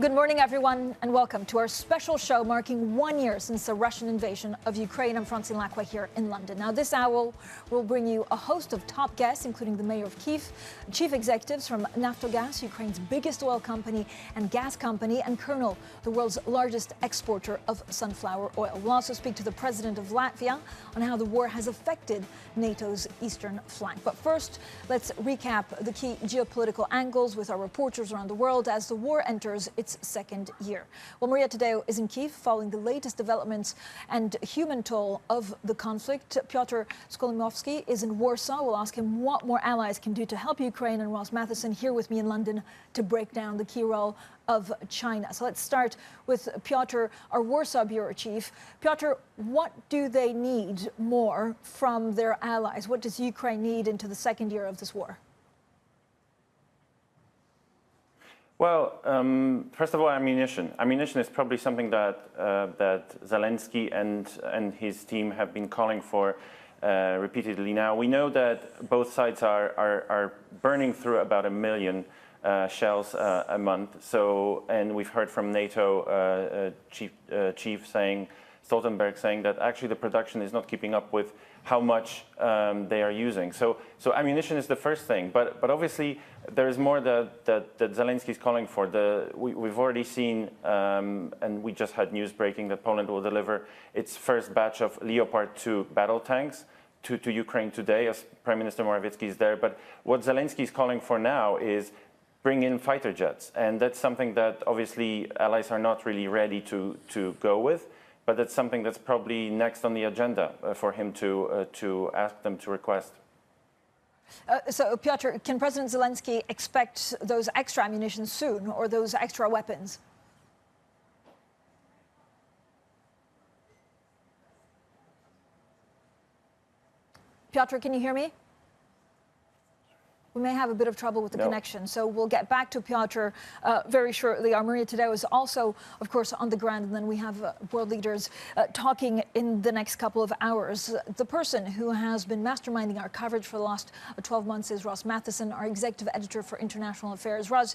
Good morning, everyone, and welcome to our special show marking 1 year since the Russian invasion of Ukraine. I'm Francine Lacqua here in London. Now, this hour will bring you a host of top guests, including the mayor of Kyiv, chief executives from Naftogaz, Ukraine's biggest oil company and gas company, and Kernel, the world's largest exporter of sunflower oil. We'll also speak to the president of Latvia on how the war has affected NATO's eastern flank. But first, let's recap the key geopolitical angles with our reporters around the world as the war enters its second year. Well, Maria Tadeo is in Kyiv following the latest developments and human toll of the conflict. Piotr Skolimovsky is in Warsaw. We'll ask him what more allies can do to help Ukraine. And Ross Matheson here with me in London to break down the key role of China. So let's start with Piotr, our Warsaw bureau chief. Piotr, what do they need more from their allies? What does Ukraine need into the second year of this war? Well, first of all, ammunition. Ammunition is probably something that Zelensky and his team have been calling for repeatedly. Now, we know that both sides are burning through about 1 million shells a month. So, and we've heard from NATO chief saying, Stoltenberg saying that actually the production is not keeping up with how much they are using. So ammunition is the first thing, but obviously there is more that Zelensky is calling for. We've already seen, and we just had news breaking that Poland will deliver its first batch of Leopard 2 battle tanks to Ukraine today, as Prime Minister Morawiecki is there. But what Zelensky is calling for now is bring in fighter jets, and that's something that obviously allies are not really ready to go with. But that's something that's probably next on the agenda for him to ask them to request. So, Piotr, can President Zelensky expect those extra ammunition soon, or those extra weapons? Piotr, can you hear me? We may have a bit of trouble with the connection, so we'll get back to Piotr very shortly. Our Maria Tadeo is also, of course, on the ground, and then we have world leaders talking in the next couple of hours. The person who has been masterminding our coverage for the last 12 months is Ross Matheson, our executive editor for international affairs. Ross,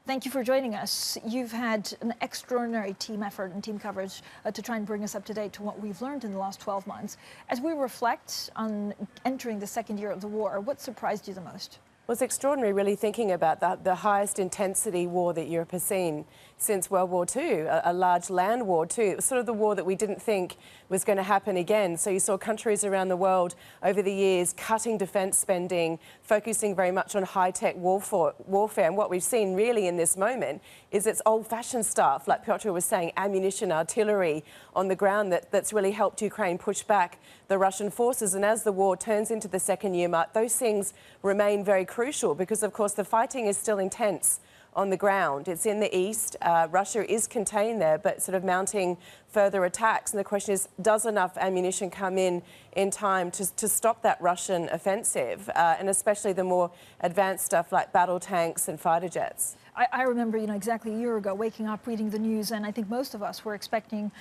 thank you for joining us. You've had an extraordinary team effort and team coverage to try and bring us up to date to what we've learned in the last 12 months. As we reflect on entering the second year of the war, what surprised you the most? Well, it's extraordinary, really, thinking about the highest intensity war that Europe has seen since World War II, a large land war too. It was sort of the war that we didn't think was going to happen again. So you saw countries around the world over the years cutting defence spending, focusing very much on high-tech warfare. And what we've seen really in this moment is it's old-fashioned stuff, like Piotr was saying, ammunition, artillery on the ground that's really helped Ukraine push back the Russian forces. And as the war turns into the second year mark, those things remain very crucial because, of course, the fighting is still intense on the ground. It's in the east. Russia is contained there, but sort of mounting further attacks. And the question is, does enough ammunition come in time to stop that Russian offensive, and especially the more advanced stuff like battle tanks and fighter jets? I remember, exactly a year ago, waking up, reading the news, and I think most of us were expecting,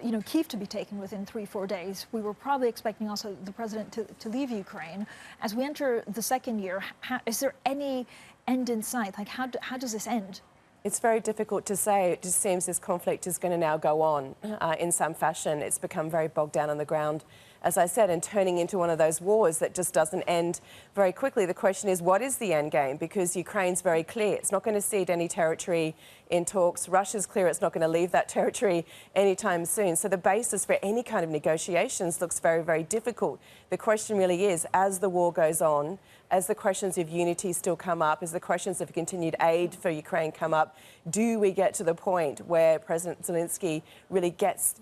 Kyiv to be taken within 3-4 days. We were probably expecting also the president to leave Ukraine. As we enter the second year, is there any end in sight? Like, how does this end? It's very difficult to say. It just seems this conflict is going to now go on in some fashion. It's become very bogged down on the ground, as I said, and turning into one of those wars that just doesn't end very quickly. The question is, what is the end game? Because Ukraine's very clear. It's not going to cede any territory in talks. Russia's clear it's not going to leave that territory anytime soon. So the basis for any kind of negotiations looks very, very difficult. The question really is, as the war goes on, as the questions of unity still come up, as the questions of continued aid for Ukraine come up, do we get to the point where President Zelensky really gets,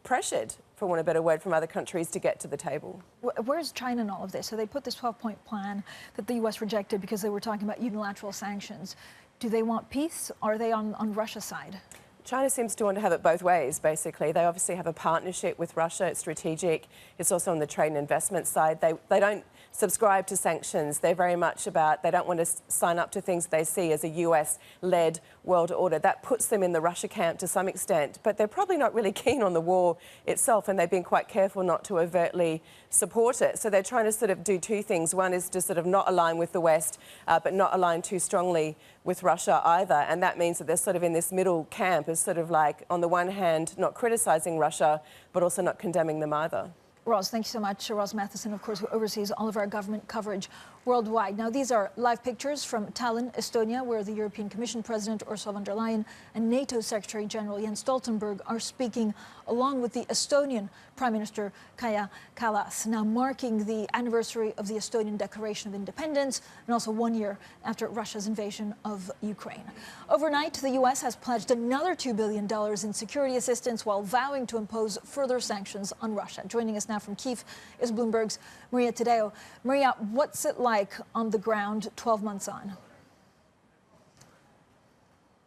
pressured, for want of a better word, from other countries to get to the table? Where's China in all of this? So they put this 12-point plan that the U.S. rejected because they were talking about unilateral sanctions. Do they want peace, or are they on Russia's side? China seems to want to have it both ways, basically. They obviously have a partnership with Russia. It's strategic. It's also on the trade and investment side. They don't subscribe to sanctions. They're very much about, they don't want to sign up to things they see as a US-led world order. That puts them in the Russia camp to some extent, but they're probably not really keen on the war itself, and they've been quite careful not to overtly support it. So they're trying to sort of do two things. One is to sort of not align with the West, but not align too strongly with Russia either. And that means that they're sort of in this middle camp, as sort of like, on the one hand, not criticising Russia, but also not condemning them either. Roz, thank you so much. Roz Matheson, of course, who oversees all of our government coverage worldwide. Now, these are live pictures from Tallinn, Estonia, where the European Commission President Ursula von der Leyen and NATO Secretary General Jens Stoltenberg are speaking, along with the Estonian Prime Minister Kaja Kallas, now marking the anniversary of the Estonian Declaration of Independence and also 1 year after Russia's invasion of Ukraine. Overnight, the U.S. has pledged another $2 billion in security assistance while vowing to impose further sanctions on Russia. Joining us now from Kyiv is Bloomberg's Maria Tadeo. Maria, what's it like on the ground 12 months on?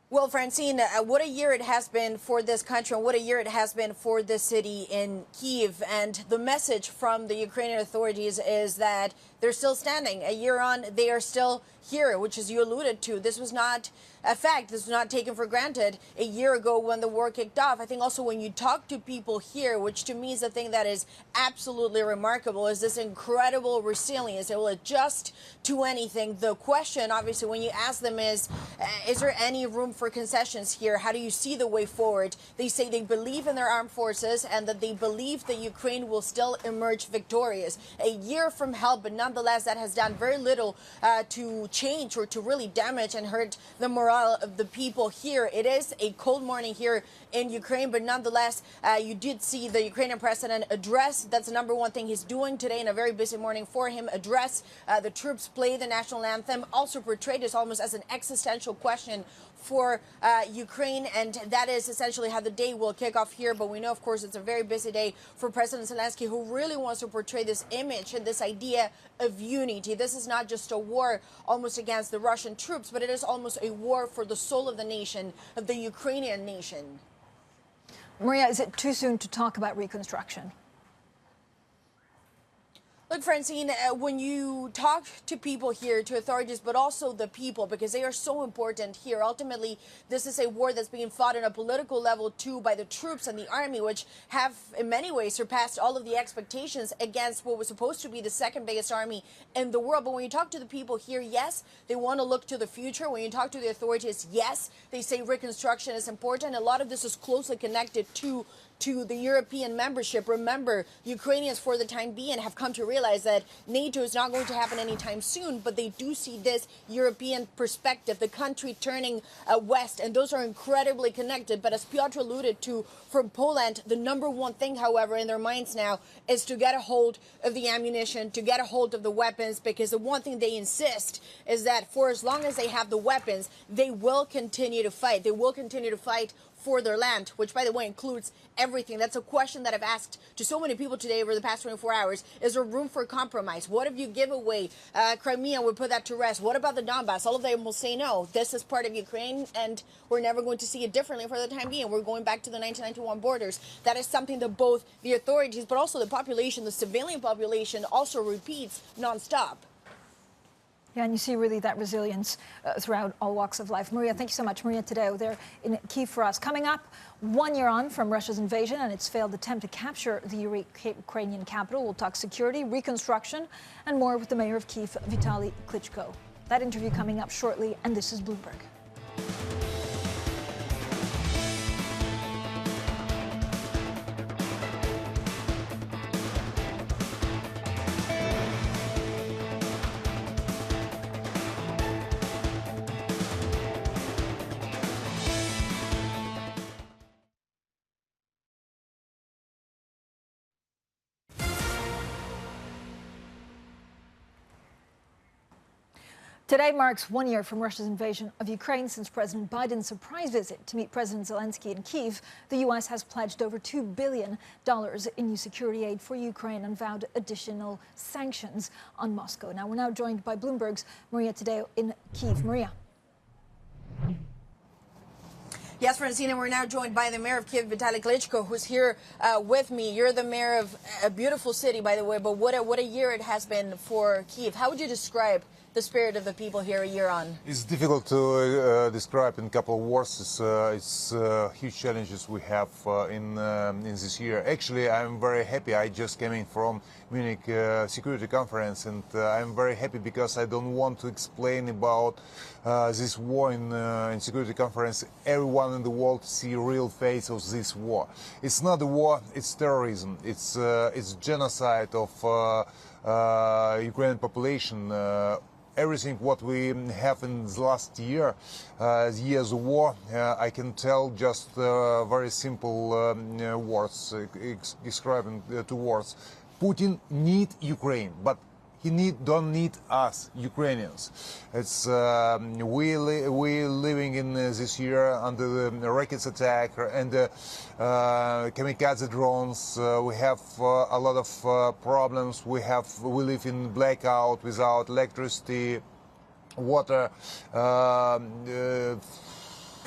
Well, Francine, what a year it has been for this country and what a year it has been for this city in Kyiv. And the message from the Ukrainian authorities is that they're still standing. A year on, they are still here, which, as you alluded to, this was not a fact. This was not taken for granted a year ago when the war kicked off. I think also when you talk to people here, which to me is the thing that is absolutely remarkable, is this incredible resilience. They will adjust to anything. The question, obviously, when you ask them is there any room for concessions here? How do you see the way forward? They say they believe in their armed forces and that they believe that Ukraine will still emerge victorious. A year from hell, but nonetheless, that has done very little to change or to really damage and hurt the morale of the people here. It is a cold morning here in Ukraine, but nonetheless, you did see the Ukrainian president address. That's the number one thing he's doing today in a very busy morning for him. Address the troops, play the national anthem, also portrayed this almost as an existential question for Ukraine, and that is essentially how the day will kick off here. But we know, of course, it's a very busy day for President Zelensky, who really wants to portray this image and this idea of unity. This is not just a war almost against the Russian troops, but it is almost a war for the soul of the nation, of the Ukrainian nation. Maria, is it too soon to talk about reconstruction? Look, Francine, when you talk to people here, to authorities, but also the people, because they are so important here, ultimately, this is a war that's being fought on a political level, too, by the troops and the army, which have, in many ways, surpassed all of the expectations against what was supposed to be the second biggest army in the world. But when you talk to the people here, yes, they want to look to the future. When you talk to the authorities, yes, they say reconstruction is important. A lot of this is closely connected to the European membership. Remember, Ukrainians, for the time being, have come to realize that NATO is not going to happen anytime soon, but they do see this European perspective, the country turning west, and those are incredibly connected. But as Piotr alluded to, from Poland, the number one thing, however, in their minds now is to get a hold of the ammunition, to get a hold of the weapons, because the one thing they insist is that for as long as they have the weapons, they will continue to fight. They will continue to fight for their land, which, by the way, includes everything. That's a question that I've asked to so many people today over the past 24 hours. Is there room for compromise? What if you give away Crimea? We put that to rest. What about the Donbass? All of them will say no. This is part of Ukraine, and we're never going to see it differently for the time being. We're going back to the 1991 borders. That is something that both the authorities, but also the population, the civilian population, also repeats nonstop. Yeah, and you see really that resilience throughout all walks of life. Maria, thank you so much. Maria Tadeo there in Kyiv for us. Coming up, 1 year on from Russia's invasion and its failed attempt to capture the Ukrainian capital. We'll talk security, reconstruction, and more with the mayor of Kyiv, Vitaly Klitschko. That interview coming up shortly, and this is Bloomberg. Today marks 1 year from Russia's invasion of Ukraine. Since President Biden's surprise visit to meet President Zelensky in Kyiv, the U.S. has pledged over $2 billion in new security aid for Ukraine and vowed additional sanctions on Moscow. Now, we're now joined by Bloomberg's Maria Tadeo in Kyiv. Maria. Yes, Francine, we're now joined by the mayor of Kyiv, Vitaly Klitschko, who's here with me. You're the mayor of a beautiful city, by the way, but what a year it has been for Kyiv. How would you describe the spirit of the people here a year on? It's difficult to describe in a couple of words. It's huge challenges we have in this year. Actually, I'm very happy. I just came in from Munich Security Conference, and I'm very happy because I don't want to explain about this war in Security Conference. Everyone in the world see real face of this war. It's not a war. It's terrorism. It's genocide of Ukrainian population. Everything what we have in the last years of war, I can tell just very simple words, describing 2 words. Putin need Ukraine, but he don't need us, Ukrainians. It's we living in this year under the rockets attack and kamikaze drones. We have a lot of problems. We live in blackout, without electricity, water.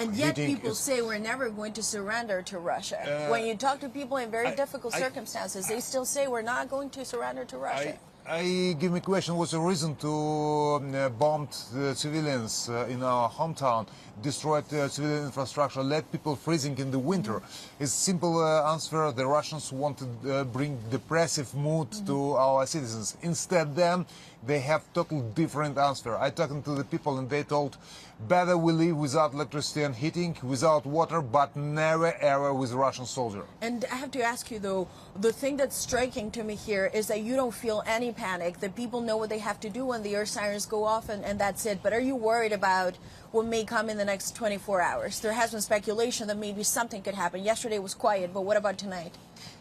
And yet people say we're never going to surrender to Russia. When you talk to people in very difficult circumstances, they still say we're not going to surrender to Russia. I give me a question, what's the reason to bomb the civilians in our hometown, destroy civilian infrastructure, let people freezing in the winter? It's simple answer. The Russians want to bring depressive mood to our citizens. Instead, then, they have total different answer. I talking to the people and they told, better we live without electricity and heating, without water, but never ever with Russian soldier. And I have to ask you though, the thing that's striking to me here is that you don't feel any panic, that people know what they have to do when the air sirens go off and that's it. But are you worried about what may come in the next 24 hours? There has been speculation that maybe something could happen. Yesterday was quiet, but what about tonight?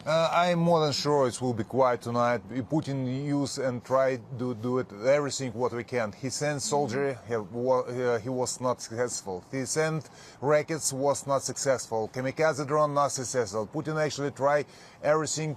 I'm more than sure it will be quiet tonight. Putin use and try to do it everything what we can. He sent soldiers, he was not successful. He sent rockets, was not successful. Kamikaze drone, not successful. Putin actually try everything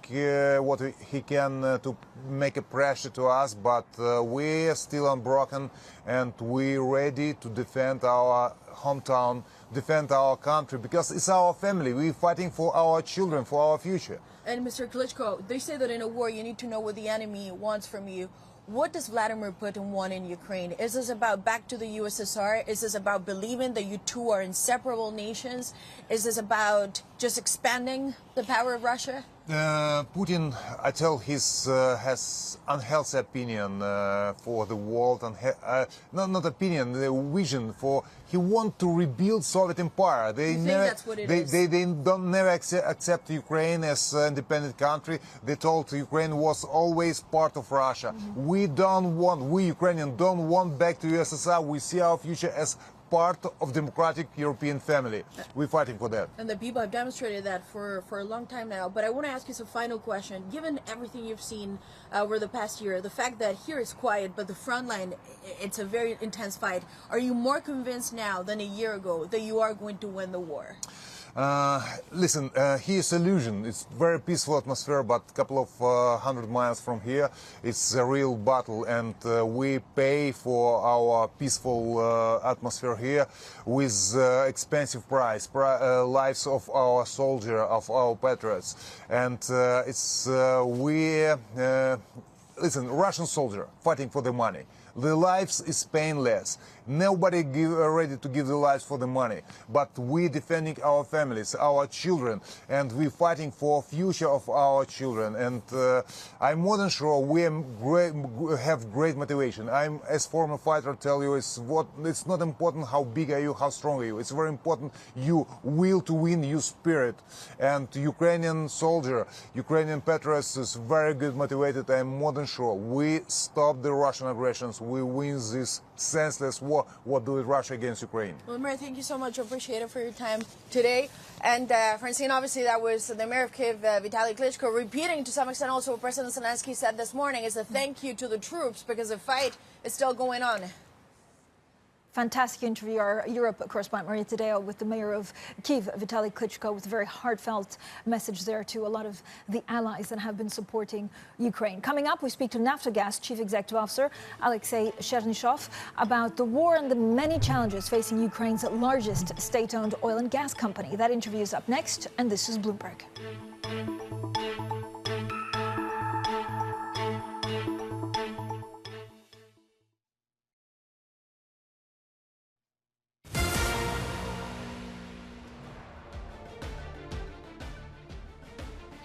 what he can to make a pressure to us, but we are still unbroken and we ready to defend our hometown, defend our country, because it's our family. We're fighting for our children, for our future. And Mr. Klitschko, they say that in a war you need to know what the enemy wants from you. What does Vladimir Putin want in Ukraine? Is this about back to the USSR? Is this about believing that you two are inseparable nations? Is this about just expanding the power of Russia? Putin, I tell, has unhealthy opinion for the world, and not opinion, the vision for. He wants to rebuild Soviet Empire. They never accept Ukraine as an independent country. They told Ukraine was always part of Russia. We Ukrainians don't want back to USSR. We see our future as part of democratic European family. We're fighting for that. And the people have demonstrated that for a long time now. But I want to ask you some final question. Given everything you've seen over the past year, the fact that here is quiet, but the front line, it's a very intense fight. Are you more convinced now than a year ago that you are going to win the war? Listen, here's illusion. It's very peaceful atmosphere, but a couple of 100 miles from here, it's a real battle, and we pay for our peaceful atmosphere here with expensive price, lives of our soldier, of our patriots, and listen, Russian soldier fighting for the money. The lives is painless. Nobody ready to give the lives for the money. But we defending our families, our children, and we fighting for future of our children. And I'm more than sure we have great motivation. I'm, as former fighter, tell you, it's not important how big are you, how strong are you. It's very important you will to win, you spirit. And Ukrainian soldier, Ukrainian patriots is very good motivated. I'm more than sure we stop the Russian aggressions. We win this senseless war. What do Russia against Ukraine? Well, Mayor, thank you so much. I appreciate it for your time today. And Francine, obviously that was the mayor of Kyiv, Vitaly Klitschko, repeating to some extent also what President Zelensky said this morning is a thank you to the troops because the fight is still going on. Fantastic interview, our Europe correspondent Maria Tadeo with the mayor of Kyiv, Vitaly Klitschko, with a very heartfelt message there to a lot of the allies that have been supporting Ukraine. Coming up, we speak to Naftogaz Chief Executive Officer Alexei Chernyshov about the war and the many challenges facing Ukraine's largest state-owned oil and gas company. That interview is up next, and this is Bloomberg.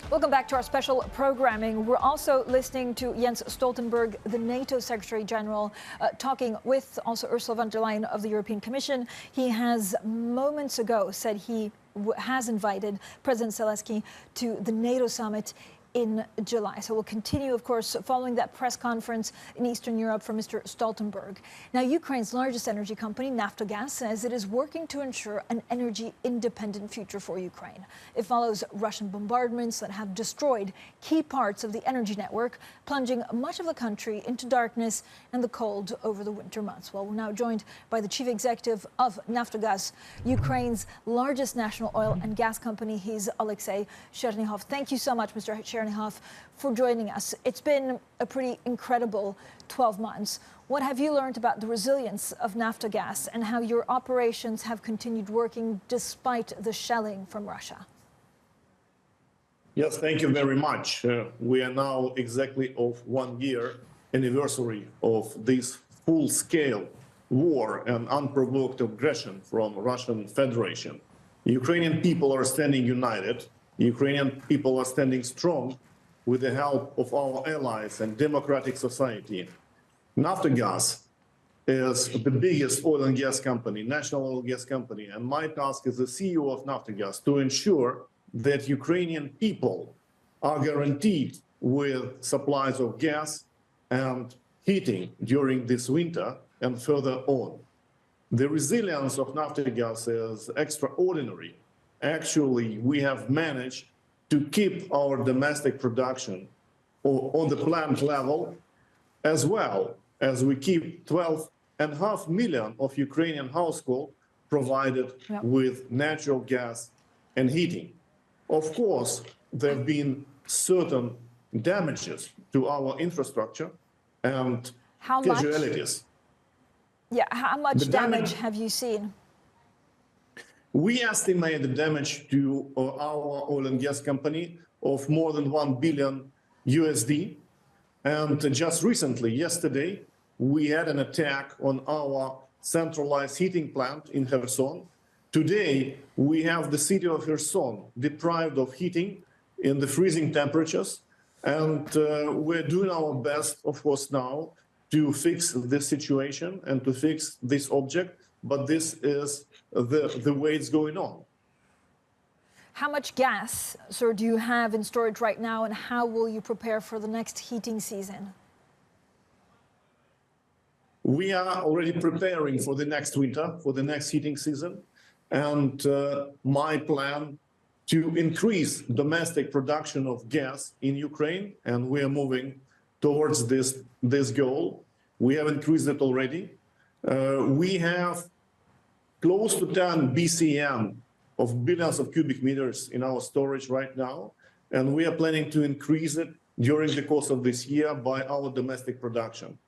Welcome back to our special programming. We're also listening to Jens Stoltenberg, the NATO Secretary General, talking with also Ursula von der Leyen of the European Commission. He has moments ago said he has invited President Zelensky to the NATO summit in July. So we'll continue, of course, following that press conference in Eastern Europe from Mr. Stoltenberg. Now, Ukraine's largest energy company, Naftogaz, says it is working to ensure an energy-independent future for Ukraine. It follows Russian bombardments that have destroyed key parts of the energy network, plunging much of the country into darkness and the cold over the winter months. Well, we're now joined by the chief executive of Naftogaz, Ukraine's largest national oil and gas company. He's Alexei Chernyhov. Thank you so much, Mr. Chernyhov, for joining us. It's been a pretty incredible 12 months. What have you learned about the resilience of Naftogaz and how your operations have continued working despite the shelling from Russia? Yes, thank you very much. We are now exactly of 1 year anniversary of this full-scale war and unprovoked aggression from Russian Federation. Ukrainian people are standing united. Ukrainian people are standing strong with the help of our allies and democratic society. Naftogaz is the biggest oil and gas company, national oil and gas company, and my task as the CEO of Naftogaz to ensure that Ukrainian people are guaranteed with supplies of gas and heating during this winter and further on. The resilience of Naftogaz is extraordinary. Actually, we have managed to keep our domestic production on the planned level, as well as we keep 12.5 million of Ukrainian households provided with natural gas and heating. Of course, there have been certain damages to our infrastructure and casualties. How much damage have you seen? We estimate the damage to our oil and gas company of more than $1 billion USD. And just recently, yesterday, we had an attack on our centralized heating plant in Kherson. Today, we have the city of Kherson deprived of heating in the freezing temperatures. And we're doing our best, of course, now to fix this situation and to fix this object. But this is the way it's going on. How much gas, sir, do you have in storage right now, and how will you prepare for the next heating season? We are already preparing for the next winter, for the next heating season. And my plan to increase domestic production of gas in Ukraine, and we are moving towards this goal. We have increased it already. We have close to 10 BCM of billions of cubic meters in our storage right now, and we are planning to increase it during the course of this year by our domestic production.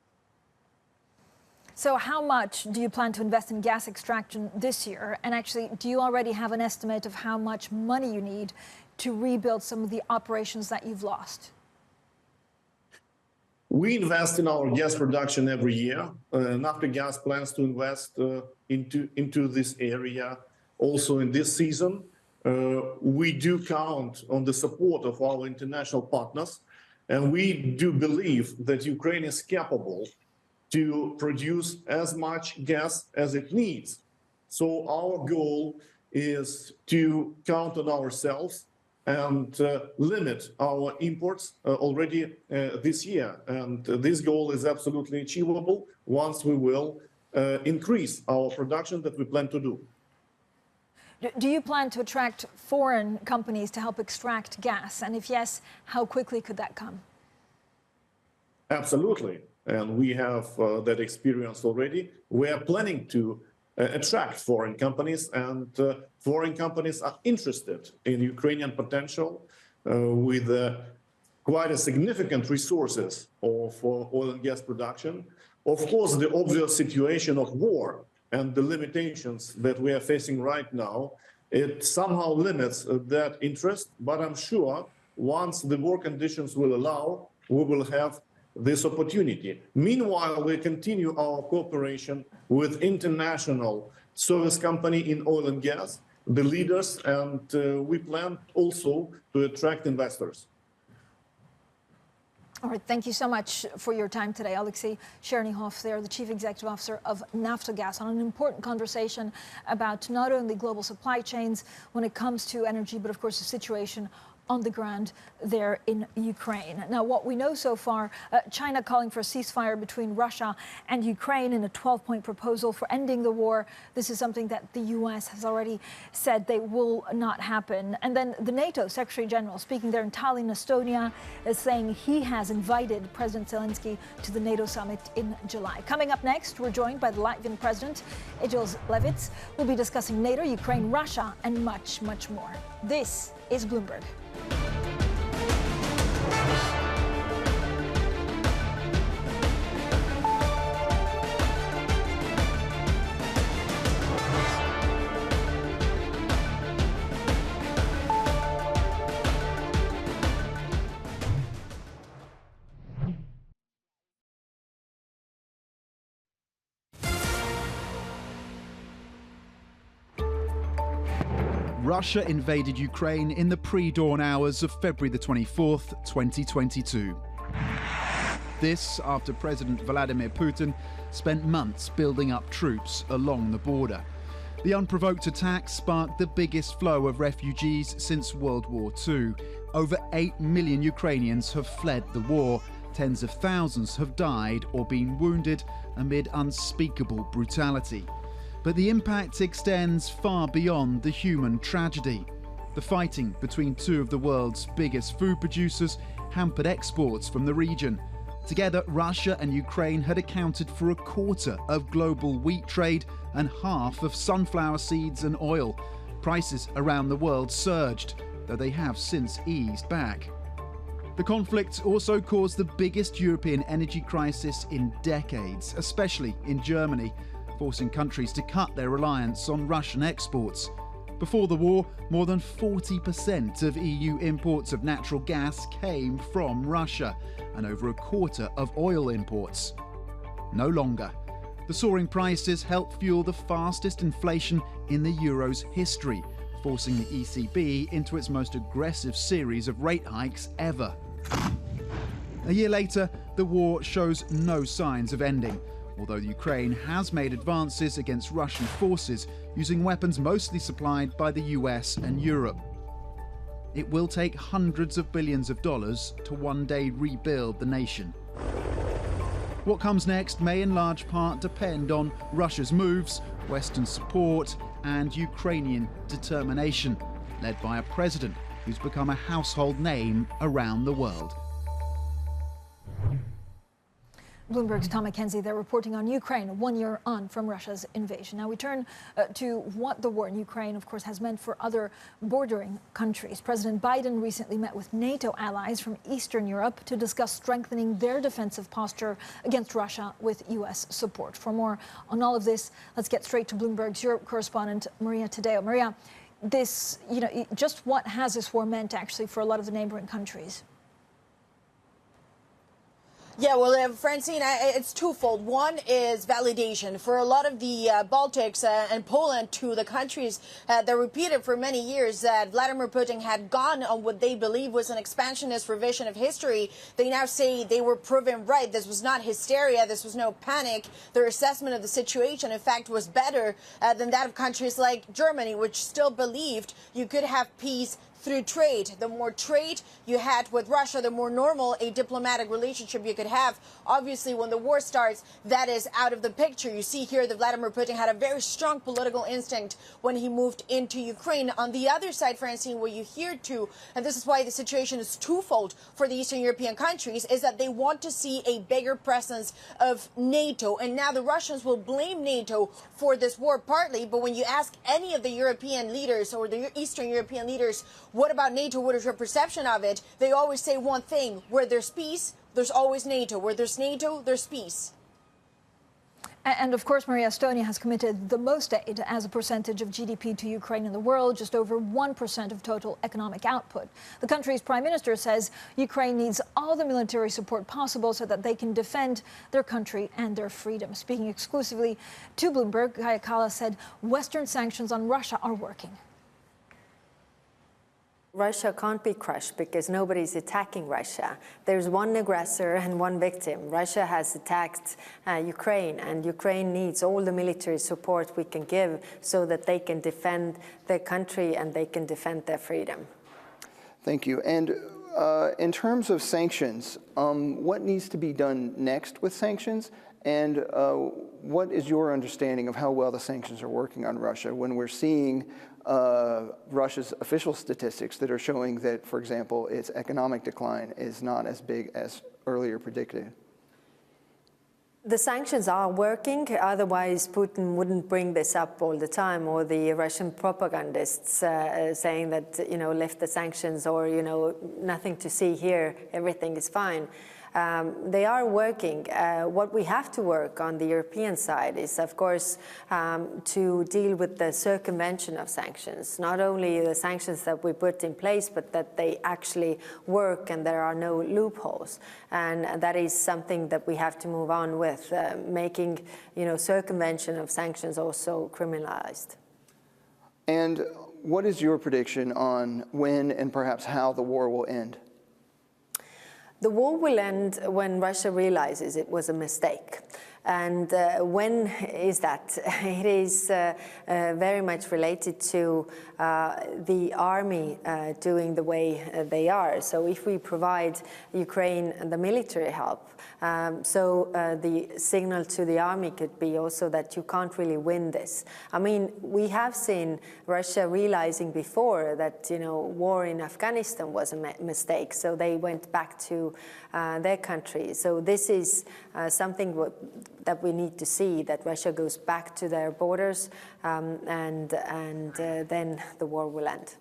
So how much do you plan to invest in gas extraction this year? And actually, do you already have an estimate of how much money you need to rebuild some of the operations that you've lost? We invest in our gas production every year. Naftogaz plans to invest into this area also in this season. We do count on the support of our international partners, and we do believe that Ukraine is capable to produce as much gas as it needs. So our goal is to count on ourselves and limit our imports already this year. And this goal is absolutely achievable once we will increase our production that we plan to do. Do you plan to attract foreign companies to help extract gas? And if yes, how quickly could that come? Absolutely. And we have that experience already. We are planning to attract foreign companies, and foreign companies are interested in Ukrainian potential with quite a significant resources of oil and gas production. Of course, the obvious situation of war and the limitations that we are facing right now, it somehow limits that interest. But I'm sure once the war conditions will allow, we will have this opportunity. Meanwhile, we continue our cooperation with international service company in oil and gas the leaders, and we plan also to attract investors. All right, thank you so much for your time today, Alexei Chernyhov, there, the Chief Executive Officer of Naftogaz, on an important conversation about not only global supply chains when it comes to energy, but of course the situation on the ground there in Ukraine. Now, what we know so far, China calling for a ceasefire between Russia and Ukraine in a 12-point proposal for ending the war. This is something that the U.S. has already said they will not happen. And then the NATO Secretary General, speaking there in Tallinn, Estonia, is saying he has invited President Zelensky to the NATO summit in July. Coming up next, we're joined by the Latvian President, Egils Levits. We'll be discussing NATO, Ukraine, Russia, and much, much more. This is Bloomberg. Russia invaded Ukraine in the pre-dawn hours of February the 24th, 2022. This after President Vladimir Putin spent months building up troops along the border. The unprovoked attack sparked the biggest flow of refugees since World War II. Over 8 million Ukrainians have fled the war. Tens of thousands have died or been wounded amid unspeakable brutality. But the impact extends far beyond the human tragedy. The fighting between two of the world's biggest food producers hampered exports from the region. Together, Russia and Ukraine had accounted for a quarter of global wheat trade and half of sunflower seeds and oil. Prices around the world surged, though they have since eased back. The conflict also caused the biggest European energy crisis in decades, especially in Germany, forcing countries to cut their reliance on Russian exports. Before the war, more than 40% of EU imports of natural gas came from Russia, and over a quarter of oil imports. No longer. The soaring prices helped fuel the fastest inflation in the euro's history, forcing the ECB into its most aggressive series of rate hikes ever. A year later, the war shows no signs of ending, although Ukraine has made advances against Russian forces using weapons mostly supplied by the US and Europe. It will take hundreds of billions of dollars to one day rebuild the nation. What comes next may in large part depend on Russia's moves, Western support, and Ukrainian determination, led by a president who's become a household name around the world. Bloomberg's Tom McKenzie there reporting on Ukraine 1 year on from Russia's invasion. Now we turn to what the war in Ukraine, of course, has meant for other bordering countries. President Biden recently met with NATO allies from Eastern Europe to discuss strengthening their defensive posture against Russia with U.S. support. For more on all of this, let's get straight to Bloomberg's Europe correspondent, Maria Tadeo. Maria, this, just what has this war meant actually for a lot of the neighboring countries? Yeah, well, Francine, it's twofold. One is validation. For a lot of the Baltics and Poland, to the countries that repeated for many years that Vladimir Putin had gone on what they believe was an expansionist revision of history, they now say they were proven right. This was not hysteria. This was no panic. Their assessment of the situation, in fact, was better than that of countries like Germany, which still believed you could have peace through trade. The more trade you had with Russia, the more normal a diplomatic relationship you could have. Obviously, when the war starts, that is out of the picture. You see here that Vladimir Putin had a very strong political instinct when he moved into Ukraine. On the other side, Francine, what you hear too, and this is why the situation is twofold for the Eastern European countries, is that they want to see a bigger presence of NATO. And now the Russians will blame NATO for this war partly, but when you ask any of the European leaders or the Eastern European leaders, what about NATO? What is your perception of it? They always say one thing: where there's peace, there's always NATO. Where there's NATO, there's peace. And of course, Maria, Estonia has committed the most aid as a percentage of GDP to Ukraine in the world, just over 1% of total economic output. The country's prime minister says Ukraine needs all the military support possible so that they can defend their country and their freedom. Speaking exclusively to Bloomberg, Kaya Kala said Western sanctions on Russia are working. Russia can't be crushed because nobody's attacking Russia. There's one aggressor and one victim. Russia has attacked Ukraine, and Ukraine needs all the military support we can give so that they can defend their country and they can defend their freedom. Thank you. And in terms of sanctions, what needs to be done next with sanctions? And what is your understanding of how well the sanctions are working on Russia when we're seeing Russia's official statistics that are showing that, for example, its economic decline is not as big as earlier predicted? The sanctions are working, otherwise Putin wouldn't bring this up all the time, or the Russian propagandists saying that, lift the sanctions, or, nothing to see here, everything is fine. They are working. What we have to work on the European side is, of course, to deal with the circumvention of sanctions, not only the sanctions that we put in place, but that they actually work and there are no loopholes. And that is something that we have to move on with, making, circumvention of sanctions also criminalized. And what is your prediction on when and perhaps how the war will end? The war will end when Russia realizes it was a mistake. And when is that? It is very much related to the army doing the way they are. So if we provide Ukraine the military help, the signal to the army could be also that you can't really win this. I mean, we have seen Russia realizing before that, war in Afghanistan was a mistake. So they went back to their country. So this is something that we need to see, that Russia goes back to their borders and then the war will end.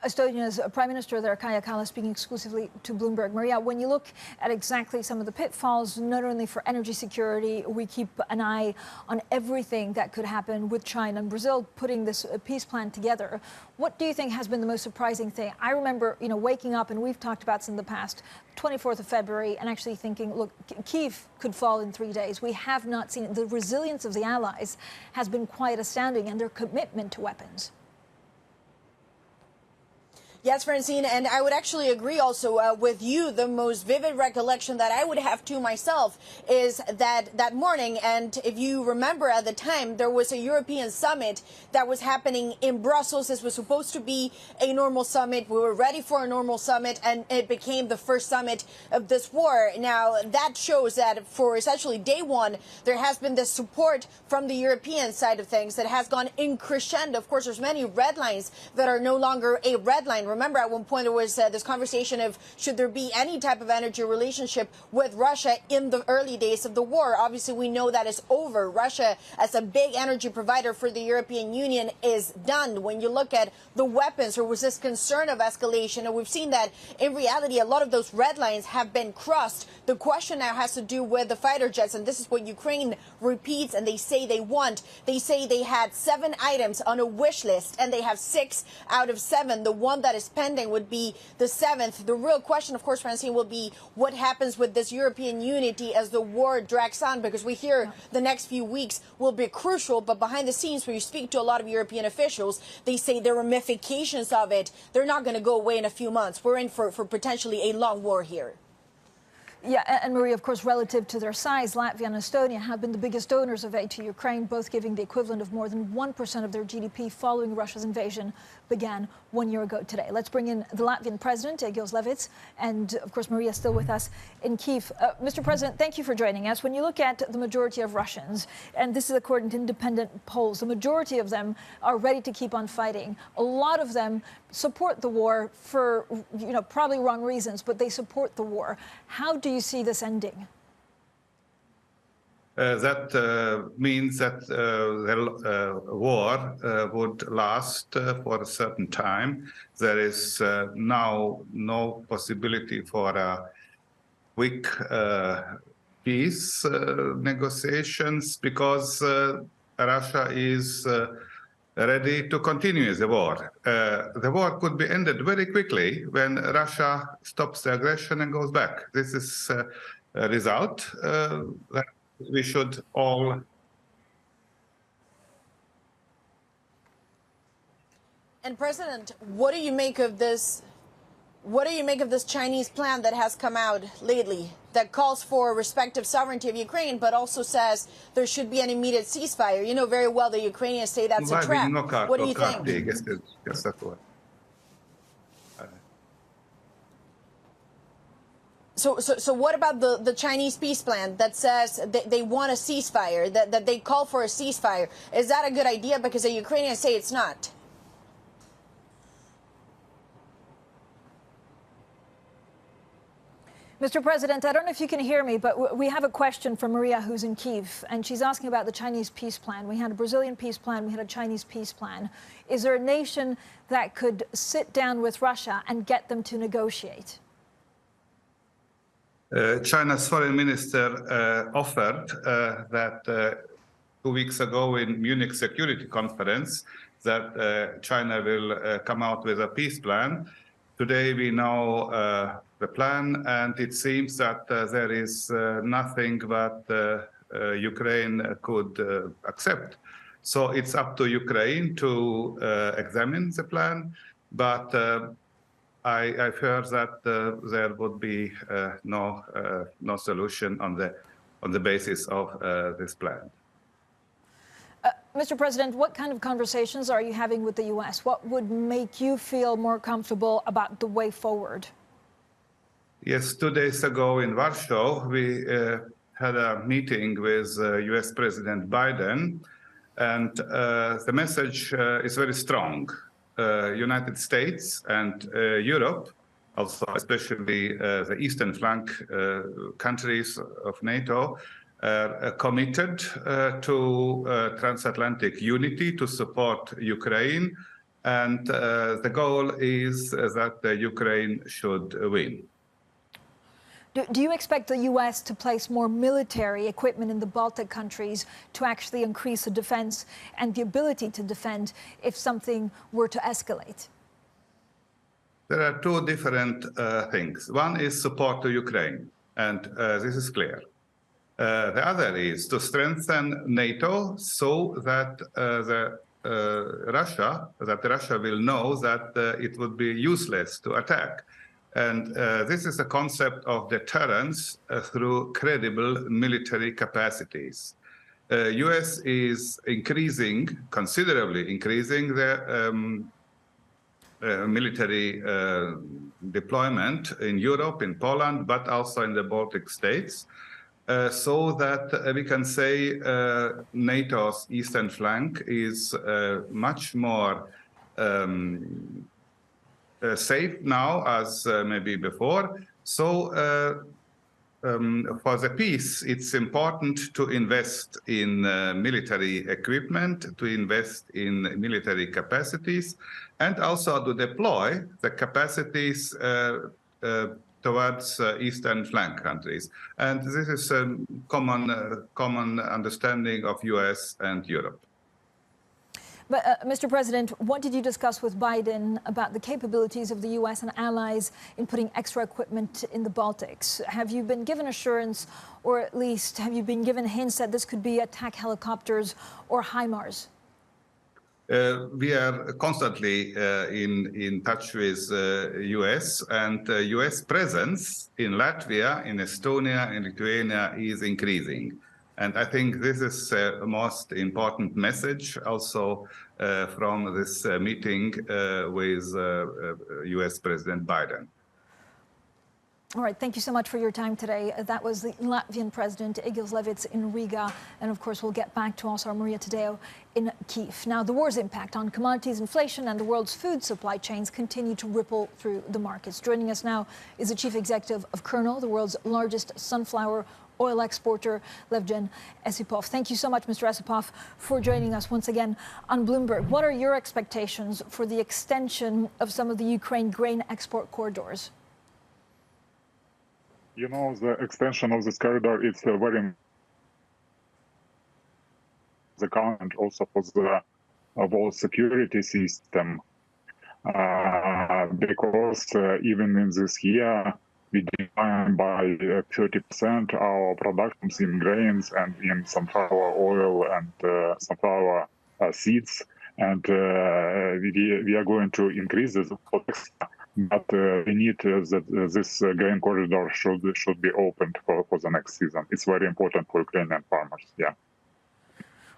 Estonia's Prime Minister there, Kaja Kallas, speaking exclusively to Bloomberg. Maria, when you look at exactly some of the pitfalls, not only for energy security, we keep an eye on everything that could happen with China and Brazil putting this peace plan together. What do you think has been the most surprising thing? I remember, waking up, and we've talked about this in the past, 24th of February, and actually thinking, look, Kyiv could fall in 3 days. We have not seen it. The resilience of the allies has been quite astounding, and their commitment to weapons. Yes, Francine, and I would actually agree also with you. The most vivid recollection that I would have to myself is that morning. And if you remember at the time, there was a European summit that was happening in Brussels. This was supposed to be a normal summit. We were ready for a normal summit, and it became the first summit of this war. Now, that shows that for essentially day one, there has been this support from the European side of things that has gone in crescendo. Of course, there's many red lines that are no longer a red line. Remember, at one point there was this conversation of should there be any type of energy relationship with Russia in the early days of the war. Obviously, we know that is over. Russia, as a big energy provider for the European Union, is done. When you look at the weapons, there was this concern of escalation, and we've seen that in reality a lot of those red lines have been crossed. The question now has to do with the fighter jets, and this is what Ukraine repeats, and they say they want. They say they had 7 items on a wish list, and they have 6 out of 7. The one that is pending would be the 7th. The real question, of course, Francine, will be what happens with this European unity as the war drags on, because we hear the next few weeks will be crucial. But behind the scenes, when you speak to a lot of European officials, they say the ramifications of it, they're not going to go away in a few months. We're in for potentially a long war here. Yeah, and Maria, of course, relative to their size, Latvia and Estonia have been the biggest donors of aid to Ukraine, both giving the equivalent of more than 1% of their GDP following Russia's invasion began 1 year ago today. Let's bring in the Latvian president, Egils Levits, and, of course, Maria still with us in Kyiv. Mr. President, thank you for joining us. When you look at the majority of Russians, and this is according to independent polls, the majority of them are ready to keep on fighting. A lot of them support the war for, probably wrong reasons, but they support the war. How do you see this ending? That means that the war would last for a certain time. There is now no possibility for a quick peace negotiations because Russia is ready to continue the war. The war could be ended very quickly when Russia stops the aggression and goes back. This is a result that we should all And President, what do you make of this? What do you make of this Chinese plan that has come out lately that calls for respective sovereignty of Ukraine, but also says there should be an immediate ceasefire? You know very well the Ukrainians say that's a trap. What do you think? So what about the Chinese peace plan that says they want a ceasefire, that they call for a ceasefire? Is that a good idea? Because the Ukrainians say it's not. Mr. President, I don't know if you can hear me, but we have a question from Maria, who's in Kyiv, and she's asking about the Chinese peace plan. We had a Brazilian peace plan, we had a Chinese peace plan. Is there a nation that could sit down with Russia and get them to negotiate? China's foreign minister offered that 2 weeks ago in Munich Security Conference that China will come out with a peace plan. Today we know the plan, and it seems that there is nothing that Ukraine could accept. So it's up to Ukraine to examine the plan, but I've heard that there would be no solution on the basis of this plan. Mr. President, what kind of conversations are you having with the U.S.? What would make you feel more comfortable about the way forward? Yes, 2 days ago in Warsaw, we had a meeting with U.S. President Biden, and the message is very strong. United States and Europe, also especially the eastern flank countries of NATO, are committed to transatlantic unity to support Ukraine, and the goal is that Ukraine should win. Do you expect the U.S. to place more military equipment in the Baltic countries to actually increase the defense and the ability to defend if something were to escalate? There are two different things. One is support to Ukraine, and this is clear. The other is to strengthen NATO so that Russia will know that it would be useless to attack. And this is a concept of deterrence through credible military capacities. U.S. is considerably increasing their military deployment in Europe, in Poland, but also in the Baltic states, so that we can say NATO's eastern flank is much more safe now as maybe before. So for the peace, it's important to invest in military equipment, to invest in military capacities, and also to deploy the capacities towards eastern flank countries. And this is a common understanding of US and Europe. But, Mr. President, what did you discuss with Biden about the capabilities of the U.S. and allies in putting extra equipment in the Baltics? Have you been given assurance, or at least have you been given hints that this could be attack helicopters or HIMARS? We are constantly in touch with U.S. and U.S. presence in Latvia, in Estonia, in Lithuania is increasing. And I think this is the most important message also from this meeting with U.S. President Biden. All right, thank you so much for your time today. That was the Latvian President, Egils Levits, in Riga. And of course, we'll get back to also our Maria Tadeo in Kyiv. Now, the war's impact on commodities, inflation, and the world's food supply chains continue to ripple through the markets. Joining us now is the chief executive of Kernel, the world's largest sunflower oil exporter, Levgen Esipov. Thank you so much, Mr. Esipov, for joining us once again on Bloomberg. What are your expectations for the extension of some of the Ukraine grain export corridors? You know, the extension of this corridor is very the government also for the whole security system, because even in this year, we declined by 30% our productions in grains and in sunflower oil and sunflower seeds. and we are going to increase this for next year. But we need that this grain corridor should be opened for the next season. It's very important for Ukrainian farmers. Yeah.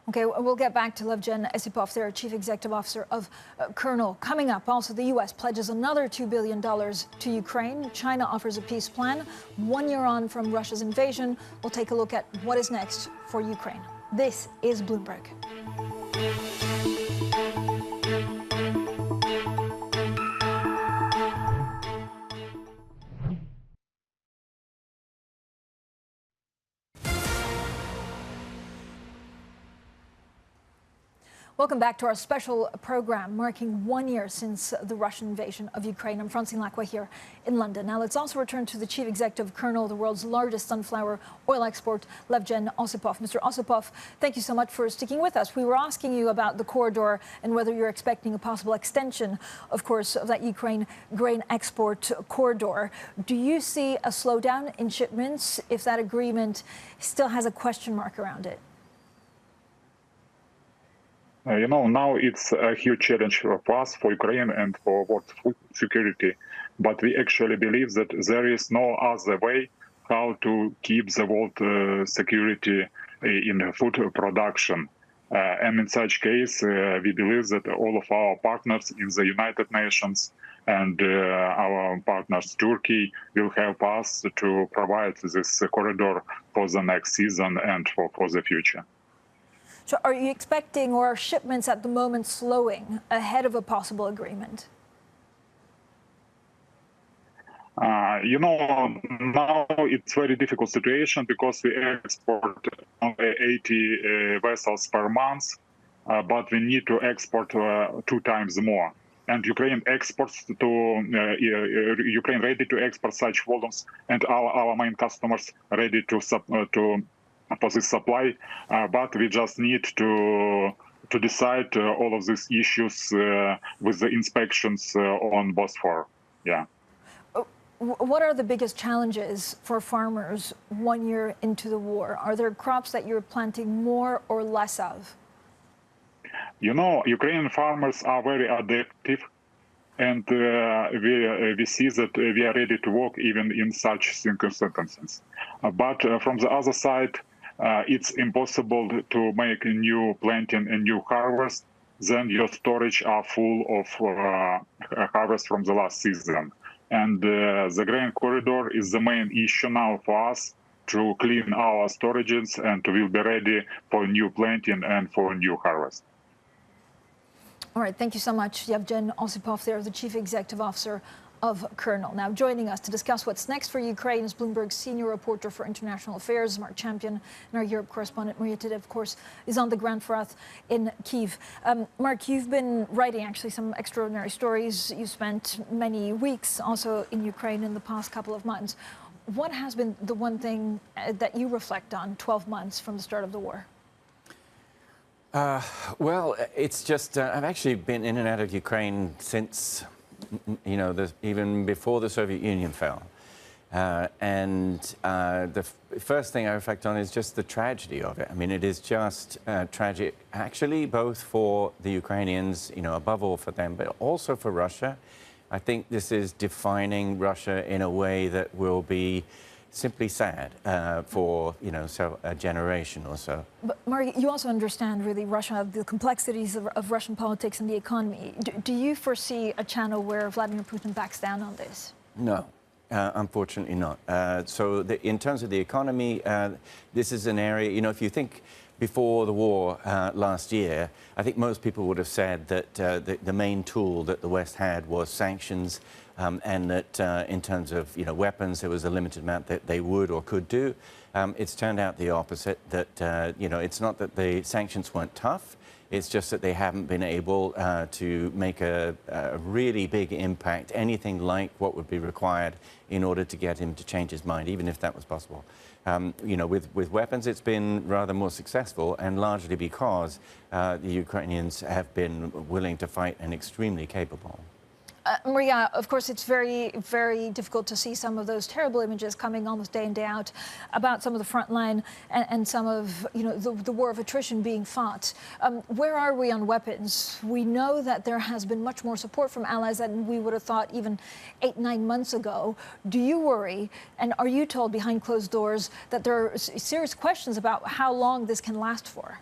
Okay, we'll get back to Levgen Esipov, their Chief Executive Officer of Kernel. Coming up, also the U.S. pledges another $2 billion to Ukraine. China offers a peace plan 1 year on from Russia's invasion. We'll take a look at what is next for Ukraine. This is Bloomberg. Welcome back to our special program marking 1 year since the Russian invasion of Ukraine. I'm Francine Lacqua here in London. Now let's also return to the Chief Executive of Kernel, the world's largest sunflower oil export, Levgen Osipov. Mr. Osipov, thank you so much for sticking with us. We were asking you about the corridor and whether you're expecting a possible extension, of course, of that Ukraine grain export corridor. Do you see a slowdown in shipments if that agreement still has a question mark around it? Now it's a huge challenge for us, for Ukraine, and for world food security. But we actually believe that there is no other way how to keep the world security in food production. And in such case, we believe that all of our partners in the United Nations and our partners, Turkey, will help us to provide this corridor for the next season and for the future. So are you expecting, or are shipments at the moment slowing ahead of a possible agreement? Now it's very difficult situation because we export only 80 vessels per month, but we need to export 2 times more. And Ukraine exports to Ukraine ready to export such volumes, and our main customers ready to for this supply, but we just need to decide all of these issues with the inspections on Bosphor. Yeah. What are the biggest challenges for farmers 1 year into the war? Are there crops that you're planting more or less of? Ukrainian farmers are very adaptive, and we see that we are ready to work even in such circumstances. But from the other side, it's impossible to make a new planting and new harvest, then your storage are full of harvest from the last season. And the grain corridor is the main issue now for us to clean our storages and to will be ready for new planting and for new harvest. All right, thank you so much, Levgen Osipov, there, the Chief Executive Officer of Kernel. Now joining us to discuss what's next for Ukraine is Bloomberg's senior reporter for international affairs, Mark Champion, and our Europe correspondent, Maria Tide, of course, is on the ground for us in Kyiv. Mark, you've been writing actually some extraordinary stories. You spent many weeks also in Ukraine in the past couple of months. What has been the one thing that you reflect on 12 months from the start of the war? Well, it's just, I've actually been in and out of Ukraine since, even before the Soviet Union fell. The first thing I reflect on is just the tragedy of it. I mean, it is just tragic, actually, both for the Ukrainians, above all for them, but also for Russia. I think this is defining Russia in a way that will be simply sad for, a generation or so. But, Marie, you also understand, really, Russia, the complexities of Russian politics and the economy. Do you foresee a channel where Vladimir Putin backs down on this? No, unfortunately not. In terms of the economy, this is an area, if you think before the war last year, I think most people would have said that the main tool that the West had was sanctions, and that in terms of weapons, there was a limited amount that they would or could do. It's turned out the opposite, that it's not that the sanctions weren't tough, it's just that they haven't been able to make a really big impact, anything like what would be required in order to get him to change his mind, even if that was possible. With weapons, it's been rather more successful, and largely because the Ukrainians have been willing to fight and extremely capable. Maria, of course, it's very, very difficult to see some of those terrible images coming almost day in, day out about some of the front line and some of, the war of attrition being fought. Where are we on weapons? We know that there has been much more support from allies than we would have thought even 8-9 months ago. Do you worry, and are you told behind closed doors that there are serious questions about how long this can last for?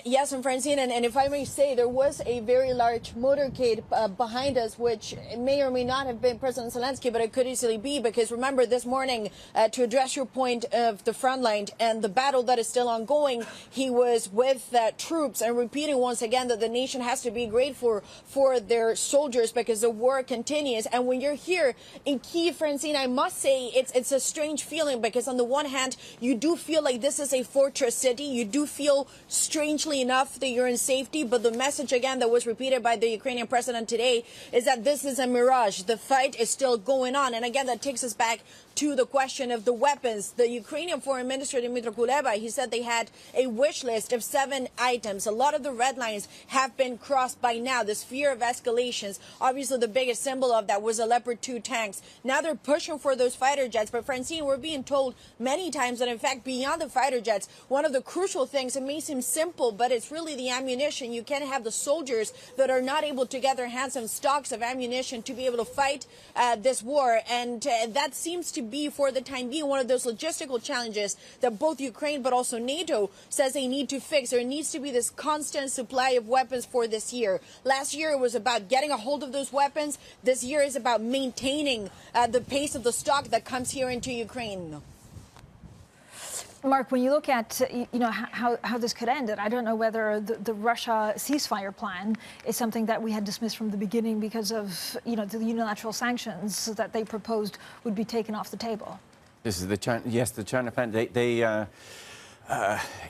Yes, and Francine, and if I may say, there was a very large motorcade behind us, which may or may not have been President Zelensky, but it could easily be, because remember this morning, to address your point of the front line and the battle that is still ongoing, he was with troops and repeating once again that the nation has to be grateful for their soldiers because the war continues. And when you're here in Kyiv, Francine, I must say it's a strange feeling, because on the one hand, you do feel like this is a fortress city. You do feel strangely enough that you're in safety, but the message again that was repeated by the Ukrainian president today is that this is a mirage. The fight is still going on. And again, that takes us back to the question of the weapons. The Ukrainian Foreign Minister Dmytro Kuleba, he said they had a wish list of 7 items. A lot of the red lines have been crossed by now. This fear of escalations, obviously the biggest symbol of that was the Leopard 2 tanks. Now they're pushing for those fighter jets. But Francine, we're being told many times that in fact beyond the fighter jets, one of the crucial things, it may seem simple, but it's really the ammunition. You can't have the soldiers that are not able to get their hands on stocks of ammunition to be able to fight this war. And that seems to be, for the time being, one of those logistical challenges that both Ukraine but also NATO says they need to fix. There needs to be this constant supply of weapons for this year. Last year it was about getting a hold of those weapons. This year is about maintaining the pace of the stock that comes here into Ukraine. Mark, when you look at how this could end, and I don't know whether the Russia ceasefire plan is something that we had dismissed from the beginning because of the unilateral sanctions that they proposed would be taken off the table. This is the China plan.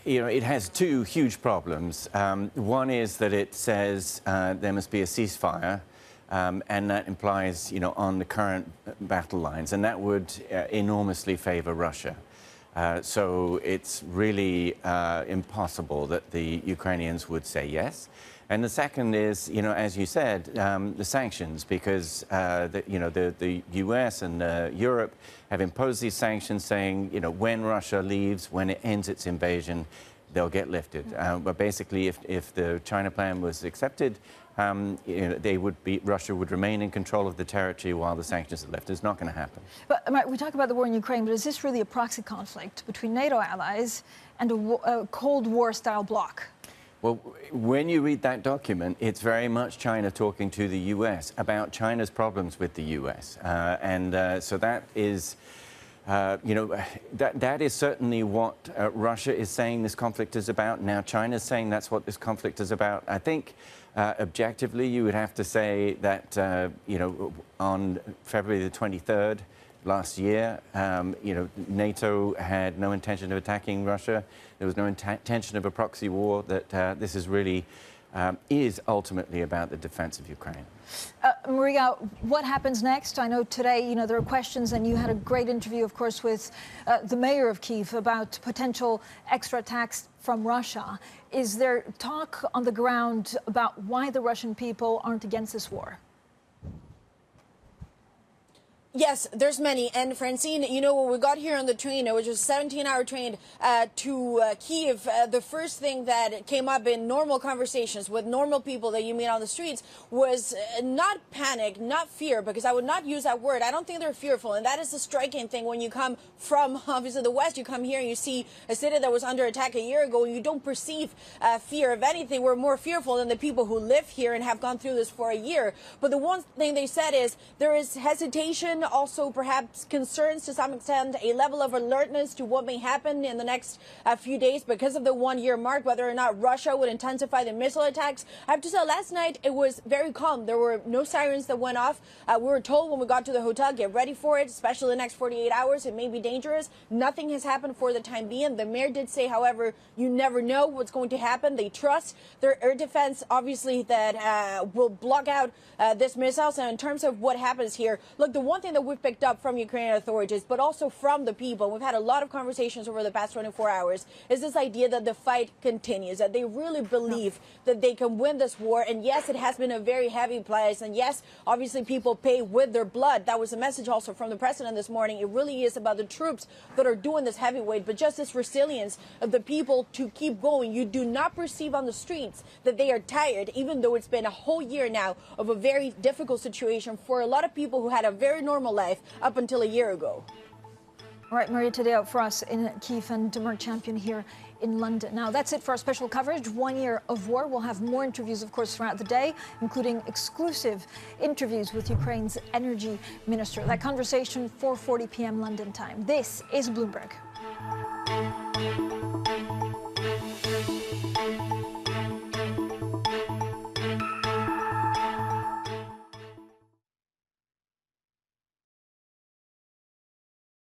It has 2 huge problems. One is that it says there must be a ceasefire. And that implies, on the current battle lines, and that would enormously favor Russia. So it's really impossible that the Ukrainians would say yes. And the second is, as you said, the sanctions, because the US and Europe have imposed these sanctions saying, when Russia leaves, when it ends its invasion, they'll get lifted. But basically, if the China plan was accepted, Russia would remain in control of the territory while the sanctions are lifted. It's not going to happen. But we talk about the war in Ukraine, but is this really a proxy conflict between NATO allies and a Cold War-style bloc? Well, when you read that document, it's very much China talking to the US about China's problems with the US. So that is... that is certainly what Russia is saying this conflict is about. Now China's saying that's what this conflict is about. I think objectively you would have to say that, on February the 23rd last year, NATO had no intention of attacking Russia. There was no intention of a proxy war. That this is really is ultimately about the defense of Ukraine. Maria, what happens next? I know today, there are questions, and you had a great interview, of course, with the mayor of Kyiv about potential extra attacks from Russia. Is there talk on the ground about why the Russian people aren't against this war? Yes, there's many. And Francine, when we got here on the train, it was just a 17-hour train to Kyiv. The first thing that came up in normal conversations with normal people that you meet on the streets was not panic, not fear, because I would not use that word. I don't think they're fearful. And that is the striking thing when you come from, obviously, the West. You come here and you see a city that was under attack a year ago, and you don't perceive fear. If anything, we're more fearful than the people who live here and have gone through this for a year. But the one thing they said is there is hesitation, also perhaps concerns to some extent, a level of alertness to what may happen in the next few days because of the 1-year mark, whether or not Russia would intensify the missile attacks. I have to say, last night it was very calm. There were no sirens that went off. We were told when we got to the hotel, get ready for it, especially the next 48 hours. It may be dangerous. Nothing has happened for the time being. The mayor did say, however, you never know what's going to happen. They trust their air defense, obviously, that will block out this missiles. And in terms of what happens here, look, the one thing something that we've picked up from Ukrainian authorities, but also from the people. We've had a lot of conversations over the past 24 hours, is this idea that the fight continues, that they really believe that they can win this war. And yes, it has been a very heavy price. And yes, obviously people pay with their blood. That was a message also from the president this morning. It really is about the troops that are doing this heavyweight, but just this resilience of the people to keep going. You do not perceive on the streets that they are tired, even though it's been a whole year now of a very difficult situation for a lot of people who had a very normal life up until a year ago. All right, Maria Tadeo for us in Kyiv and Mark Champion here in London. Now, that's it for our special coverage, 1 year of war. We'll have more interviews, of course, throughout the day, including exclusive interviews with Ukraine's energy minister. That conversation, 4:40 p.m. London time. This is Bloomberg.